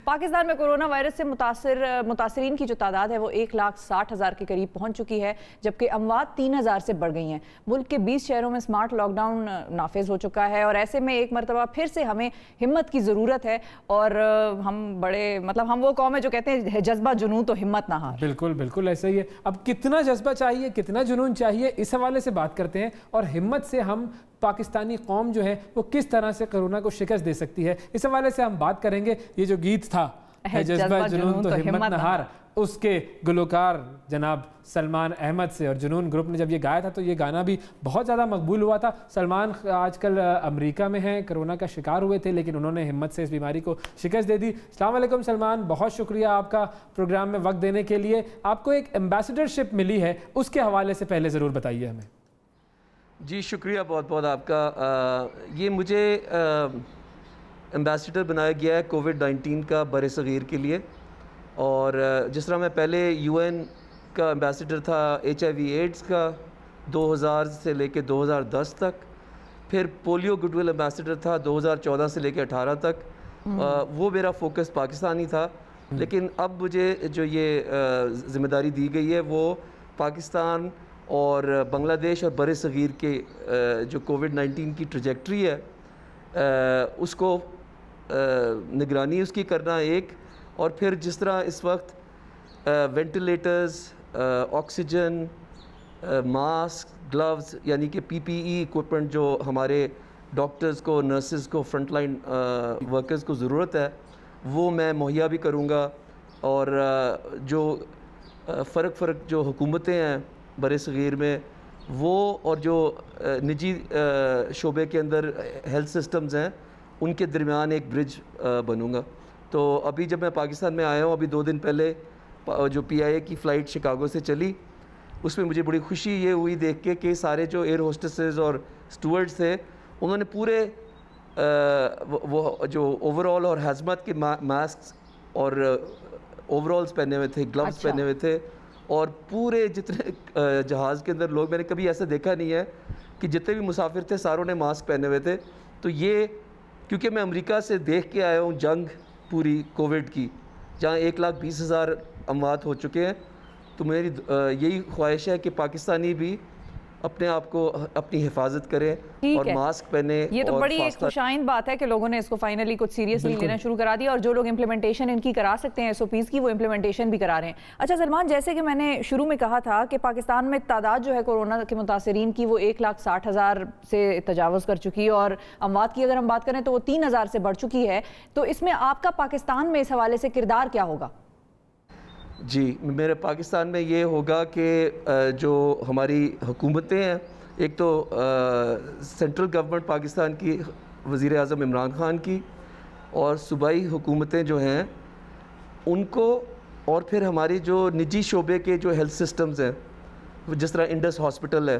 پاکستان میں corona virus سے متاثرین کی جو تعداد ہے وہ 1,60,000 کے قریب پہنچ چکی ہے، جبکہ اموات 3,000 سے بڑھ گئی ہیں۔ ملک کے 20 شہروں میں سمارٹ لاک ڈاؤن نافذ ہو چکا ہے، اور ایسے میں ایک مرتبہ پھر سے ہمیں ہمت کی ضرورت ہے، اور ہم وہ قوم ہے جو کہتے ہیں جذبہ جنون تو ہمت نہ ہار۔ بالکل بالکل ایسا ہی ہے۔ اب کتنا جذبہ چاہیے، کتنا جنون چاہیے، اس حوالے سے بات کرتے ہیں، اور ہمت سے ہم پاکستانی قوم جو ہے وہ کس طرح سے کورونا کو شکست دے سکتی ہے، اس حوالے سے ہم بات کریں گے۔ یہ جو گیت تھا جذبہ جنون تو ہمت نہ ہار، اس کے گلوکار جناب سلمان احمد سے، اور جنون گروپ نے جب یہ گایا تھا تو یہ گانا بھی بہت زیادہ مقبول ہوا تھا۔ سلمان آج کل امریکہ میں ہیں، کرونا کا شکار ہوئے تھے، لیکن انہوں نے ہمت سے اس بیماری کو شکست دے دی۔ السلام علیکم سلمان، بہت شکریہ آپ کا پروگرام میں وقت دینے کے لیے۔ آپ کو ایک ایمبیسڈرشپ ملی ہے، اس کے حوالے سے پہلے ضرور بتائیے ہمیں۔ جی شکریہ بہت بہت آپ کا۔ یہ مجھے ایمبیسڈر بنایا گیا ہے کووڈ-19 کا بر صغیر کے لیے، اور جس طرح میں پہلے UN کا ایمبیسڈر تھا HIV ایڈز کا 2000 سے لے کے 2010 تک، پھر پولیو گڈ ول ایمبیسڈر تھا 2014 سے لے کے 18 تک، وہ میرا فوکس پاکستانی تھا۔ لیکن اب مجھے جو یہ ذمہ داری دی گئی ہے وہ پاکستان اور بنگلہ دیش اور بر صغیر کے جو کووڈ-19 کی ٹریجیکٹری ہے اس کو نگرانی اس کی کرنا ایک، اور پھر جس طرح اس وقت وینٹیلیٹرز، آکسیجن، ماسک، گلوز یعنی کہ PPE ایکوپمنٹ جو ہمارے ڈاکٹرز کو، نرسز کو، فرنٹ لائن ورکرز کو ضرورت ہے وہ میں مہیا بھی کروں گا، اور جو فرق جو حکومتیں ہیں بر صغیر میں وہ، اور جو نجی شعبے کے اندر ہیلتھ سسٹمز ہیں ان کے درمیان ایک برج بنوں گا۔ تو ابھی جب میں پاکستان میں آیا ہوں، ابھی 2 دن پہلے جو PIA کی فلائٹ شکاگو سے چلی، اس میں مجھے بڑی خوشی یہ ہوئی دیکھ کے کہ سارے جو ایئر ہوسٹسز اور سٹوورڈز تھے انہوں نے پورے وہ جو اوور آل اور ہیزمت کے ماسکس اور اوور آلز پہنے ہوئے تھے، گلوز پہنے ہوئے تھے، اور پورے جتنے جہاز کے اندر لوگ، میں نے کبھی ایسا دیکھا نہیں ہے کہ جتنے بھی مسافر تھے ساروں نے ماسک پہنے ہوئے تھے۔ تو یہ کیونکہ میں امریکہ سے دیکھ کے آیا ہوں جنگ پوری کووڈ کی، جہاں 1,20,000 اموات ہو چکے ہیں، تو میری یہی خواہش ہے کہ پاکستانی بھی اپنے آپ کو اپنی حفاظت کریں اور ماسک پہنے۔ یہ تو بڑی ایک خوشائند بات ہے کہ لوگوں نے اس کو فائنلی کچھ سیریسلی لینا شروع کرا دیا، اور جو لوگ امپلیمنٹیشن ان کی کرا سکتے ہیں SOPs کی، وہ امپلیمنٹیشن بھی کرا رہے ہیں۔ اچھا سلمان، جیسے کہ میں نے شروع میں کہا تھا کہ پاکستان میں تعداد جو ہے کورونا کے متاثرین کی وہ 1,60,000 سے تجاوز کر چکی، اور اموات کی اگر ہم بات کریں تو وہ 3,000 سے بڑھ چکی ہے۔ تو اس میں آپ کا پاکستان میں اس حوالے سے کردار کیا ہوگا؟ جی میرے پاکستان میں یہ ہوگا کہ جو ہماری حکومتیں ہیں، ایک تو سینٹرل گورنمنٹ پاکستان کی، وزیر اعظم عمران خان کی، اور صوبائی حکومتیں جو ہیں ان کو، اور پھر ہماری جو نجی شعبے کے جو ہیلتھ سسٹمز ہیں جس طرح انڈس ہاسپٹل ہے،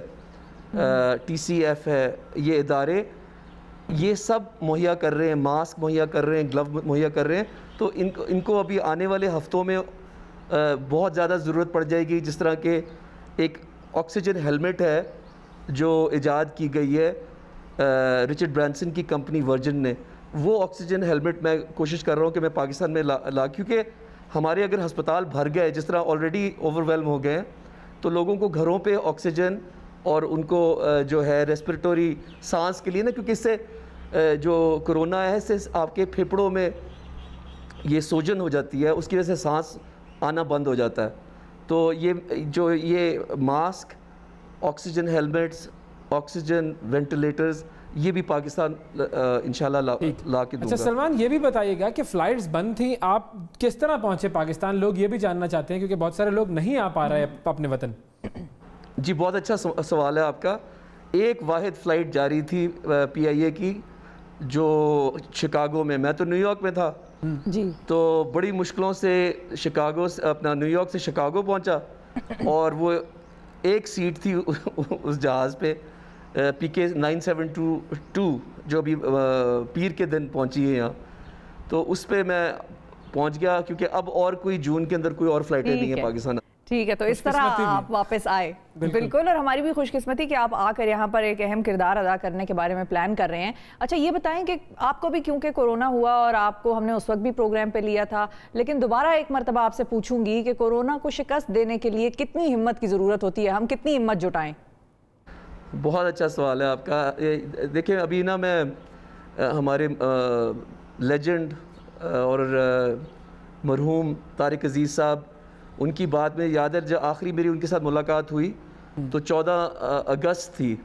TCF ہے، یہ ادارے یہ سب مہیا کر رہے ہیں، ماسک مہیا کر رہے ہیں، گلو مہیا کر رہے ہیں۔ تو ان کو ابھی آنے والے ہفتوں میں بہت زیادہ ضرورت پڑ جائے گی، جس طرح کہ ایک آکسیجن ہیلمٹ ہے جو ایجاد کی گئی ہے رچرڈ برانسن کی کمپنی ورجن نے، وہ آکسیجن ہیلمٹ میں کوشش کر رہا ہوں کہ میں پاکستان میں لا کیونکہ ہمارے اگر ہسپتال بھر گئے، جس طرح آلریڈی اوور ویلم ہو گئے ہیں، تو لوگوں کو گھروں پہ آکسیجن اور ان کو جو ہے ریسپریٹوری سانس کے لیے نا، کیونکہ اس سے جو کرونا ہے اس سے آپ کے پھیپھڑوں میں یہ سوجن ہو جاتی ہے، اس کی وجہ سے سانس آنا بند ہو جاتا ہے۔ تو یہ mask, oxygen helmets, oxygen ventilators, یہ بھی پاکستان انشاءاللہ لا کے دوں گا۔ اچھا سلمان، یہ بھی بتائیے گا کہ فلائٹس بند تھیں، آپ کس طرح پہنچے پاکستان؟ لوگ یہ بھی جاننا چاہتے ہیں کیونکہ بہت سارے لوگ نہیں آ پا رہے اپنے وطن۔ جی بہت اچھا سوال ہے آپ کا۔ ایک واحد فلائٹ جاری تھی PIA کی جو شکاگو میں تو نیو یارک میں تھا، جی تو بڑی مشکلوں سے نیو یارک سے شکاگو پہنچا، اور وہ ایک سیٹ تھی اس جہاز پہ PK 972 جو ابھی پیر کے دن پہنچی ہے یہاں، تو اس پہ میں پہنچ گیا کیونکہ اب اور کوئی جون کے اندر کوئی اور فلائٹیں نہیں ہیں پاکستان۔ ٹھیک ہے، تو اس طرح آپ واپس آئے. بالکل، اور ہماری بھی خوش قسمتی کہ آپ آ کر یہاں پر ایک اہم کردار ادا کرنے کے بارے میں پلان کر رہے ہیں. اچھا یہ بتائیں کہ آپ کو بھی کیونکہ کورونا ہوا اور آپ کو ہم نے اس وقت بھی پروگرام پہ لیا تھا، لیکن دوبارہ ایک مرتبہ آپ سے پوچھوں گی کہ کورونا کو شکست دینے کے لیے کتنی ہمت کی ضرورت ہوتی ہے، ہم کتنی ہمت جٹائیں؟ بہت اچھا سوال ہے آپ کا. دیکھیں ابھی نا میں ہمارے لیجنڈ اور مرحوم طارق عزیز صاحب، ان کی بات میں یاد ہے جب آخری میری ان کے ساتھ ملاقات ہوئی تو 14 اگست تھی.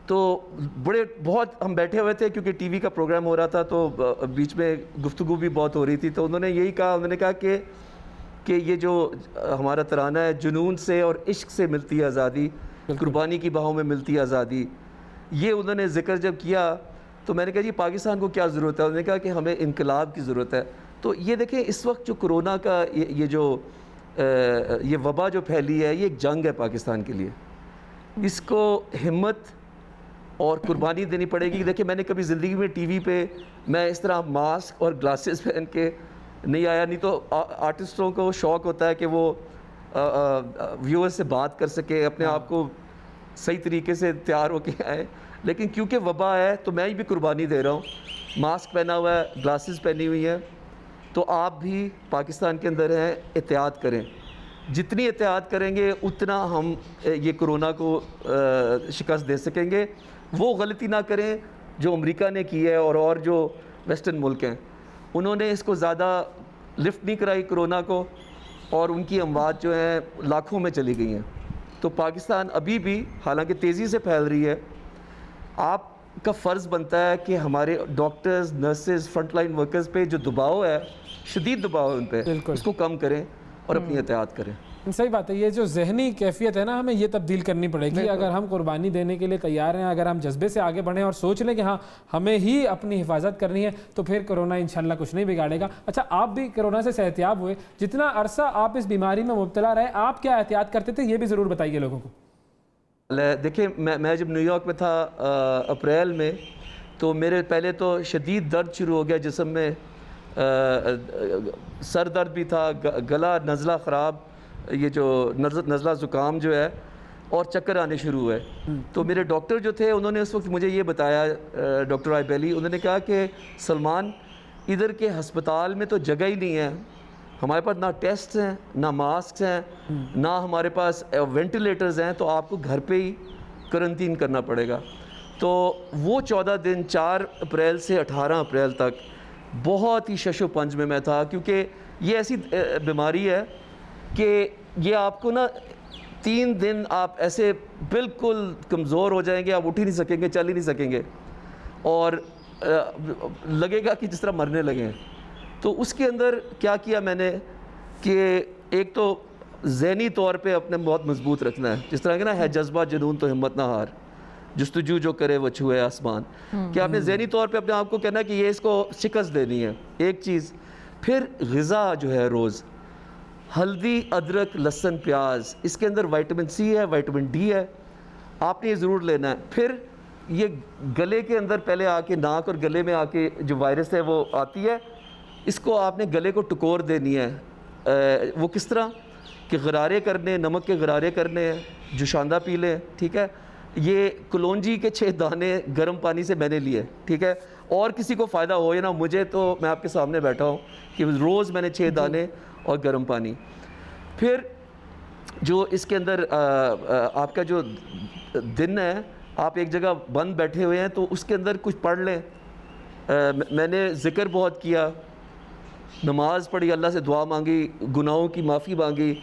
تو بہت ہم بیٹھے ہوئے تھے کیونکہ ٹی وی کا پروگرام ہو رہا تھا، تو بیچ میں گفتگو بھی بہت ہو رہی تھی. تو انہوں نے یہی کہا، انہوں نے کہا کہ یہ جو ہمارا ترانہ ہے، جنون سے اور عشق سے ملتی ہے آزادی، قربانی کی باہوں میں ملتی ہے آزادی، یہ انہوں نے ذکر جب کیا تو میں نے کہا جی پاکستان کو کیا ضرورت ہے؟ انہوں نے کہا کہ ہمیں انقلاب کی ضرورت ہے. تو یہ دیکھیں اس وقت جو کرونا کا یہ وبا جو پھیلی ہے، یہ ایک جنگ ہے پاکستان کے لیے. اس کو ہمت اور قربانی دینی پڑے گی. دیکھیں میں نے کبھی زندگی میں ٹی وی پہ میں اس طرح ماسک اور گلاسز پہن کے نہیں آیا. نہیں تو آرٹسٹوں کو شوق ہوتا ہے کہ وہ ویور سے بات کر سکے، اپنے آپ کو صحیح طریقے سے تیار ہو کے آئے. لیکن کیونکہ وبا ہے تو میں بھی قربانی دے رہا ہوں. ماسک پہنا ہوا ہے، گلاسز پہنی ہوئی ہیں. تو آپ بھی پاکستان کے اندر ہیں، احتیاط کریں. جتنی احتیاط کریں گے اتنا ہم یہ کرونا کو شکست دے سکیں گے. وہ غلطی نہ کریں جو امریکہ نے کی ہے اور جو ویسٹرن ملک ہیں. انہوں نے اس کو زیادہ لفٹ نہیں کرائی کرونا کو، اور ان کی اموات جو ہیں لاکھوں میں چلی گئی ہیں. تو پاکستان ابھی بھی حالانکہ تیزی سے پھیل رہی ہے، آپ کا فرض بنتا ہے کہ ہمارے doctors, nurses, front line workers پہ جو دباؤ ہے، شدید دباؤ ہے ان پہ، اس کو کم کریں اور اپنی احتیاط کریں. صحیح بات ہے. یہ جو ذہنی کیفیت ہے نا، ہمیں یہ تبدیل کرنی پڑے گی. اگر ہم قربانی دینے کے لیے تیار ہیں، اگر ہم جذبے سے آگے بڑھیں اور سوچ لیں کہ ہاں ہمیں ہی اپنی حفاظت کرنی ہے، تو پھر کرونا انشاءاللہ کچھ نہیں بگاڑے گا. اچھا آپ بھی کرونا سے صحتیاب ہوئے، جتنا عرصہ آپ اس بیماری میں مبتلا رہے، آپ کیا احتیاط کرتے تھے یہ بھی ضرور بتائیے لوگوں کو. دیکھیں میں جب نیو یارک میں تھا اپریل میں، تو میرے پہلے تو شدید درد شروع ہو گیا جسم میں. سر درد بھی تھا، گلا، نزلہ خراب، یہ جو نزلہ زکام جو ہے، اور چکر آنے شروع ہوئے. تو میرے ڈاکٹر جو تھے انہوں نے اس وقت مجھے یہ بتایا، ڈاکٹر آئی بیلی، انہوں نے کہا کہ سلمان ادھر کے ہسپتال میں تو جگہ ہی نہیں ہے، ہمارے پاس نہ ٹیسٹ ہیں، نہ ماسک ہیں، نہ ہمارے پاس وینٹیلیٹرز ہیں، تو آپ کو گھر پہ ہی کرنٹین کرنا پڑے گا. تو وہ 14 دن 4 اپریل سے 18 اپریل تک بہت ہی شش و پنج میں تھا. کیونکہ یہ ایسی بیماری ہے کہ یہ آپ کو نا 3 دن آپ ایسے بالکل کمزور ہو جائیں گے، آپ اٹھ ہی نہیں سکیں گے، چل ہی نہیں سکیں گے، اور لگے گا کہ جس طرح مرنے لگے ہیں. تو اس کے اندر کیا کیا میں نے کہ ایک تو ذہنی طور پہ اپنے بہت مضبوط رکھنا ہے. جس طرح کہ نا ہے جذبہ جنون تو ہمت نہ ہار، جستجو جو کرے وہ چھوئے آسمان. کہ آپ نے ذہنی طور پہ اپنے آپ کو کہنا ہے کہ یہ اس کو شکست دینی ہے، ایک چیز. پھر غذا جو ہے روز ہلدی، ادرک، لہسن، پیاز، اس کے اندر وائٹامن سی ہے، وائٹامن ڈی ہے، آپ نے یہ ضرور لینا ہے. پھر یہ گلے کے اندر پہلے آ کے، ناک اور گلے میں آ کے جو وائرس ہے وہ آتی ہے، اس کو آپ نے گلے کو ٹکور دینی ہے. وہ کس طرح کہ غرارے کرنے، نمک کے غرارے کرنے ہیں، جوشاندہ پی لیں. ٹھیک ہے، یہ کلونجی کے 6 دانے گرم پانی سے میں نے لیے. ٹھیک ہے، اور کسی کو فائدہ ہو یا نہ، مجھے تو میں آپ کے سامنے بیٹھا ہوں کہ روز میں نے 6 دانے اور گرم پانی. پھر جو اس کے اندر آپ کا جو دن ہے، آپ ایک جگہ بند بیٹھے ہوئے ہیں تو اس کے اندر کچھ پڑھ لیں. میں نے ذکر بہت کیا، نماز پڑھی، اللہ سے دعا مانگی، گناہوں کی معافی مانگی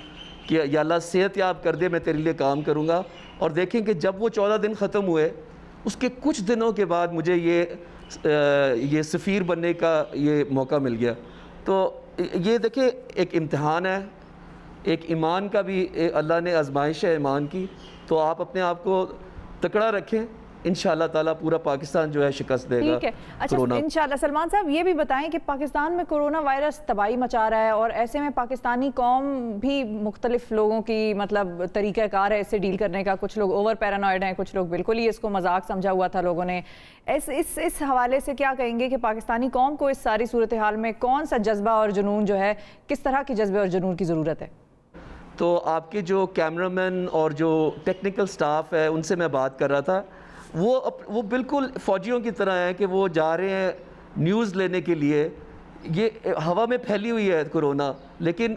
کہ یا اللہ صحت یاب کر دے، میں تیرے لیے کام کروں گا. اور دیکھیں کہ جب وہ 14 دن ختم ہوئے، اس کے کچھ دنوں کے بعد مجھے یہ سفیر بننے کا یہ موقع مل گیا. تو یہ دیکھیں ایک امتحان ہے، ایک ایمان کا بھی اللہ نے آزمائش ہے ایمان کی. تو آپ اپنے آپ کو تکڑا رکھیں، انشاءاللہ تعالیٰ پورا پاکستان جو ہے شکست دے گا. ٹھیک ہے، اچھا انشاءاللہ. سلمان صاحب یہ بھی بتائیں کہ پاکستان میں کرونا وائرس تباہی مچا رہا ہے، اور ایسے میں پاکستانی قوم بھی مختلف لوگوں کی مطلب طریقہ کار ہے اس سے ڈیل کرنے کا. کچھ لوگ اوور پیرانوائڈ ہیں، کچھ لوگ بالکل ہی اس کو مذاق سمجھا ہوا تھا لوگوں نے. اس حوالے سے کیا کہیں گے کہ پاکستانی قوم کو اس ساری صورتحال میں کون سا جذبہ اور جنون جو ہے، کس طرح کے جذبے اور جنون کی ضرورت ہے؟ تو آپ کے جو کیمرہ مین اور جو ٹیکنیکل سٹاف ہے ان سے میں بات کر رہا تھا، وہ بالکل فوجیوں کی طرح ہیں کہ وہ جا رہے ہیں نیوز لینے کے لیے. یہ ہوا میں پھیلی ہوئی ہے کرونا، لیکن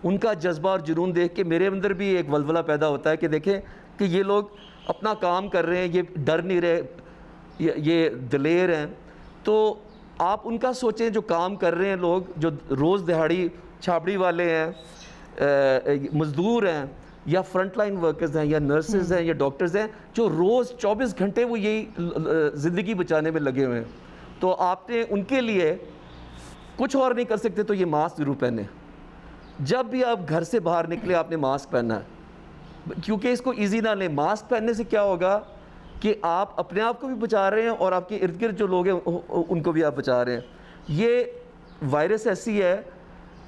ان کا جذبہ اور جنون دیکھ کے میرے اندر بھی ایک ولولہ پیدا ہوتا ہے کہ دیکھیں کہ یہ لوگ اپنا کام کر رہے ہیں، یہ ڈر نہیں رہے، یہ دلیر ہیں. تو آپ ان کا سوچیں جو کام کر رہے ہیں لوگ، جو روز دہاڑی چھاپڑی والے ہیں، مزدور ہیں، یا فرنٹ لائن ورکرز ہیں، یا نرسز ہیں، یا ڈاکٹرز ہیں، جو روز 24 گھنٹے وہ یہی زندگی بچانے میں لگے ہوئے ہیں. تو آپ نے ان کے لیے کچھ اور نہیں کر سکتے تو یہ ماسک ضرور پہنے. جب بھی آپ گھر سے باہر نکلے آپ نے ماسک پہننا ہے، کیونکہ اس کو ایزی نہ لیں. ماسک پہننے سے کیا ہوگا کہ آپ اپنے آپ کو بھی بچا رہے ہیں اور آپ کے ارد گرد جو لوگ ہیں ان کو بھی آپ بچا رہے ہیں. یہ وائرس ایسی ہے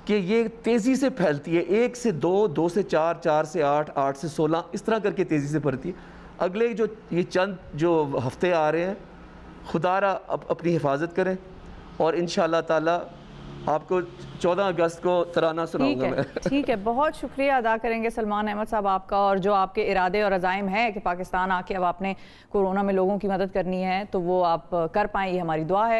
کہ یہ تیزی سے پھیلتی ہے، 1 سے 2، 2 سے 4، 4 سے 8، 8 سے 16، اس طرح کر کے تیزی سے پھیلتی ہے. اگلے یہ چند جو ہفتے آ رہے ہیں، خدا را اپنی حفاظت کریں، اور انشاءاللہ تعالی آپ کو 14 اگست کو ترانہ سناؤں گا میں. ٹھیک ہے، بہت شکریہ ادا کریں گے سلمان احمد صاحب آپ کا، اور جو آپ کے ارادے اور عزائم ہیں کہ پاکستان آ کے اب آپ نے کورونا میں لوگوں کی مدد کرنی ہے تو وہ آپ کر پائیں، یہ ہماری دعا ہے.